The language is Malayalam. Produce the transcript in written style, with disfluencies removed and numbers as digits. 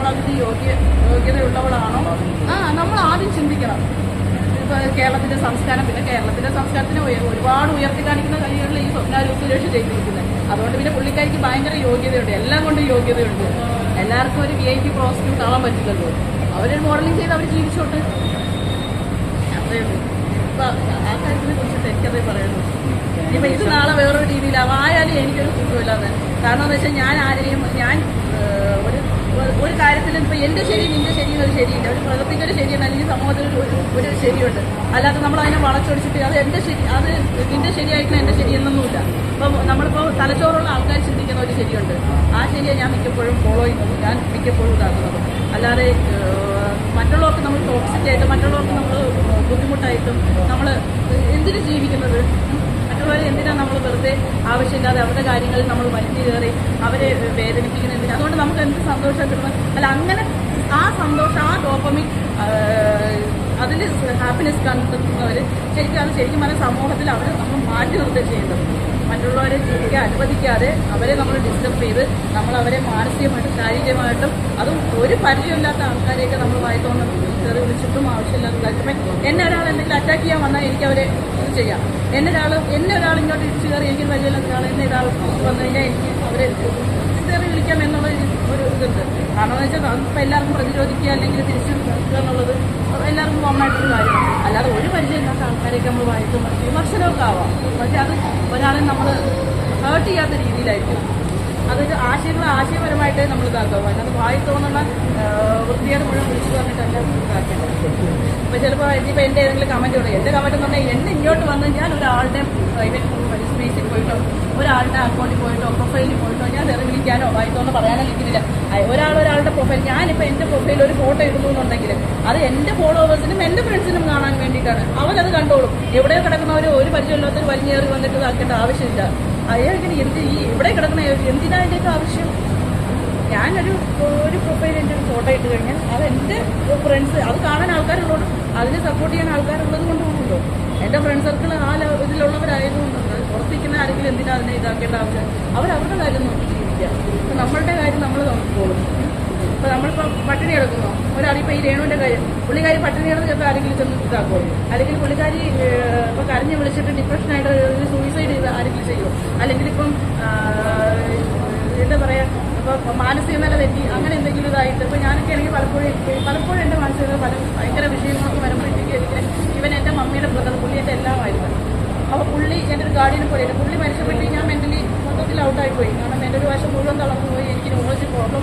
നമ്മളതിന് യോഗ്യതയുള്ളവളാണോ? നമ്മൾ ആദ്യം ചിന്തിക്കണം. ഇപ്പോൾ കേരളത്തിന്റെ സംസ്കാരം, പിന്നെ കേരളത്തിന്റെ സംസ്കാരത്തിന് ഒരുപാട് ഉയർത്തി കാണിക്കുന്ന കഴിവുകളിൽ ഈ സ്വപ്ന സുരേഷ് ചെയ്തിരിക്കുന്നത്. അതുകൊണ്ട് പിന്നെ പുള്ളിക്കാരിക്ക് ഭയങ്കര യോഗ്യതയുണ്ട്, എല്ലാം കൊണ്ട് യോഗ്യതയുണ്ട്. എല്ലാവർക്കും ഒരു VIP പ്രോസിക്യൂട്ട് ആവാൻ പറ്റില്ലല്ലോ. അവരൊരു മോഡലിംഗ് ചെയ്ത് അവർ ജീവിച്ചോട്ട്. അത്രയേ ഉള്ളൂ. ഇപ്പൊ ആ കാര്യത്തിനെ കുറിച്ചിട്ട് എനിക്കതേ പറയുള്ളൂ. ഇപ്പൊ ഇത് നാളെ വേറൊരു രീതിയിലാവും. ആയാലും എനിക്കൊരു സുഖമില്ലാതെ. കാരണം എന്ന് വെച്ചാൽ ഞാൻ ആരെയും ഒരു കാര്യത്തിൽ ഇപ്പൊ എന്റെ ശരി നിന്റെ ശരി എന്നൊരു ശരിയില്ല. ഒരു പ്രകൃതിക്ക് ഒരു ശരിയുണ്ട്, അല്ലെങ്കിൽ സമൂഹത്തിൽ ഒരു ശരിയുണ്ട്. അല്ലാതെ നമ്മൾ അതിനെ വളച്ചൊടിച്ചിട്ട് അത് എന്റെ ശരി, അത് നിന്റെ ശരിയായിരിക്കണം എന്റെ ശരി എന്നൊന്നുമില്ല. ഇപ്പൊ നമ്മളിപ്പോ തലച്ചോറുള്ള ആൾക്കാർ ചിന്തിക്കുന്ന ഒരു ശരിയുണ്ട്. ആ ശരിയെ ഞാൻ മിക്കപ്പോഴും ഫോളോ ചെയ്യുന്നത്, ഞാൻ മിക്കപ്പോഴും ഇതാക്കുന്നത്. അല്ലാതെ മറ്റുള്ളവർക്ക് നമ്മൾ ടോക്സിക് ആയിട്ടും മറ്റുള്ളവർക്ക് നമ്മൾ ബുദ്ധിമുട്ടായിട്ടും നമ്മൾ എന്തിനു ജീവിക്കുന്നത്? മറ്റുള്ളവരെ എന്തിനാണ് നമ്മൾ വെറുതെ ആവശ്യമില്ലാതെ അവരുടെ കാര്യങ്ങളിൽ നമ്മൾ വലിഞ്ഞു കയറി അവരെ വേദനിപ്പിക്കുന്നതിന്? അതുകൊണ്ട് നമുക്ക് എന്ത് സന്തോഷം കിട്ടുന്നത്? അല്ല, അങ്ങനെ ആ സന്തോഷം, ആ ഡോപ്പമിൻ, അതിൽ ഹാപ്പിനെസ് കണ്ടെത്തുന്നവർ ശരിക്കും പറഞ്ഞ സമൂഹത്തിൽ അവർ നമ്മൾ മാറ്റി നിർത്തുക ചെയ്യുന്നത്. മറ്റുള്ളവരെ ജീവിക്കാൻ അനുവദിക്കാതെ അവരെ നമ്മൾ ഡിസ്റ്റർബ് ചെയ്ത് നമ്മൾ അവരെ മാനസികമായിട്ടും ശാരീരികമായിട്ടും, അതും ഒരു പരിചയമില്ലാത്ത ആൾക്കാരെയൊക്കെ നമ്മൾ വായിത്തോണ്ട് കയറി വിളിച്ചിട്ടും ആവശ്യമില്ലാത്ത കാര്യം. എന്നെ ഒരാൾ എന്തെങ്കിലും അറ്റാക്ക് ചെയ്യാൻ വന്നാൽ എനിക്ക് അവരെ ഇത് ചെയ്യാം. എന്നെ ഒരാൾ ഇങ്ങോട്ട് ഇടിച്ചു കയറി, എനിക്ക് പരിചയമില്ലാത്ത ഒരാൾ എന്നെ ഒരാൾ വന്നു കഴിഞ്ഞാൽ എനിക്ക് അവരെ കയറി വിളിക്കാം എന്നുള്ള ഒരു ഇതുണ്ട്. കാരണം എന്ന് വെച്ചാൽ ഇപ്പം എല്ലാവർക്കും പ്രതിരോധിക്കുക അല്ലെങ്കിൽ തിരിച്ചു നിൽക്കുക എന്നുള്ളത് എല്ലാവർക്കും കോമൺ ആയിട്ടൊരു കാര്യമാണ്. അല്ലാതെ ഒരു പരിചയമില്ലാത്ത ആൾക്കാരെയൊക്കെ നമ്മൾ വായിക്കും വിമർശനമൊക്കെ ആവാം. പക്ഷെ അത് ഒരാളെ നമ്മൾ ഹേർട്ട് ചെയ്യാത്ത രീതിയിലായിരിക്കും. അതൊരു ആശയപരമായിട്ടേ നമ്മൾ ഇതാക്കാവും. അതിനകത്ത് വായി തോന്നുന്ന വൃത്തിയോട് മുഴുവൻ വിളിച്ചു പറഞ്ഞിട്ടല്ല ഇതാക്കേണ്ടത്. ഇപ്പം ചിലപ്പോൾ ഇനിയിപ്പോൾ എൻ്റെ ഏതെങ്കിലും കമൻറ്റ് പറയും. എൻ്റെ കമൻറ്റ് എന്ന് പറഞ്ഞാൽ എന്നെ ഇങ്ങോട്ട് വന്ന് ഞാൻ ഒരാളുടെ പ്രൈവറ്റ് സ്പേസിൽ പോയിട്ടോ ഒരാളുടെ അക്കൗണ്ടിൽ പോയിട്ടോ പ്രൊഫൈലിൽ പോയിട്ടോ ഞാൻ തെറി വിളിക്കാനോ വായിത്തോന്ന് പറയാനോ ഇരിക്കുന്നില്ല. ഒരാളുടെ പ്രൊഫൈൽ, ഞാനിപ്പോൾ എൻ്റെ പ്രൊഫൈലിൽ ഒരു ഫോട്ടോ ഇടുന്നു എന്നുണ്ടെങ്കിൽ അത് എൻ്റെ ഫോളോവേഴ്സിനും എൻ്റെ ഫ്രണ്ട്സിനും കാണാൻ വേണ്ടിയിട്ടാണ്. അവരത് കണ്ടോളും. എവിടെയോ കിടക്കുന്നവർ ഒരു പരിചയമില്ലാത്തൊരു വലിഞ്ഞേറി വന്നിട്ട് ഇതാക്കേണ്ട ആവശ്യമില്ല. അയാൾക്കിന് ഇവിടെ കിടക്കുന്ന എന്തിനാ അതിൻ്റെയൊക്കെ ആവശ്യം? ഞാനൊരു പ്രൊഫൈൽ എൻ്റെ ഒരു ഫോട്ടോ ഇട്ട് കഴിഞ്ഞാൽ അത് എൻ്റെ ഫ്രണ്ട്സ്, അത് കാണാൻ ആൾക്കാരുള്ളതുകൊണ്ട്, അതിനെ സപ്പോർട്ട് ചെയ്യാൻ ആൾക്കാരുള്ളത് കൊണ്ടുപോകുന്നുണ്ടോ? എൻ്റെ ഫ്രണ്ട് സർക്കിൾ ആ ഇതിലുള്ളവരായതുകൊണ്ടുണ്ട്. പുറത്തേക്കുന്ന ആരെങ്കിലും എന്തിനാ അതിനെ ഇതാക്കേണ്ട ആവശ്യം? അവരവരുടെ കാര്യം നോക്കി ജീവിക്കുക. ഇപ്പം നമ്മളുടെ കാര്യം നമ്മൾ നോക്കിക്കോളും. ഇപ്പം നമ്മളിപ്പോൾ പട്ടിണി കിടക്കുന്നു, ഒരാളിപ്പോൾ ഈ രേണുവിൻ്റെ കാര്യം, പുള്ളിക്കാരി പട്ടിണി കിടന്ന് ചിലപ്പോൾ ആരെങ്കിലും ചെന്ന് ഇതാക്കുള്ളൂ. അല്ലെങ്കിൽ പുള്ളിക്കാരി ഇപ്പോൾ കരഞ്ഞ് വിളിച്ചിട്ട് ഡിപ്രഷനായിട്ട് ഒരു സൂയിസൈഡ് ചെയ്ത് ആരെങ്കിലും ചെയ്യുമോ? അല്ലെങ്കിൽ ഇപ്പം എന്താ പറയുക, ഇപ്പോൾ മാനസിക നില തെറ്റി അങ്ങനെ എന്തെങ്കിലും ഇതായിട്ട് ഇപ്പോൾ ഞാനൊക്കെ ആണെങ്കിൽ പലപ്പോഴും എൻ്റെ മാനസിക ഭയങ്കര വിഷയങ്ങളൊക്കെ വരുമ്പോഴത്തേക്ക് ഇവൻ എൻ്റെ മമ്മിയുടെ ബ്രദർ, പുള്ളി എൻ്റെ എല്ലാമായിരുന്നു. അപ്പോൾ പുള്ളി എൻ്റെ ഒരു ഗാർഡിയനെ പോലെയാണ്. പുള്ളി മനുഷ്യപ്പെട്ട് ഞാൻ മെൻ്റലി മൊത്തത്തിൽ ഔട്ടായിപ്പോയി. കാരണം എൻ്റെ ഒരു വശം മുഴുവൻ തളർന്നു പോയി. എനിക്ക് ന്യൂറോളജി പ്രോബ്ലം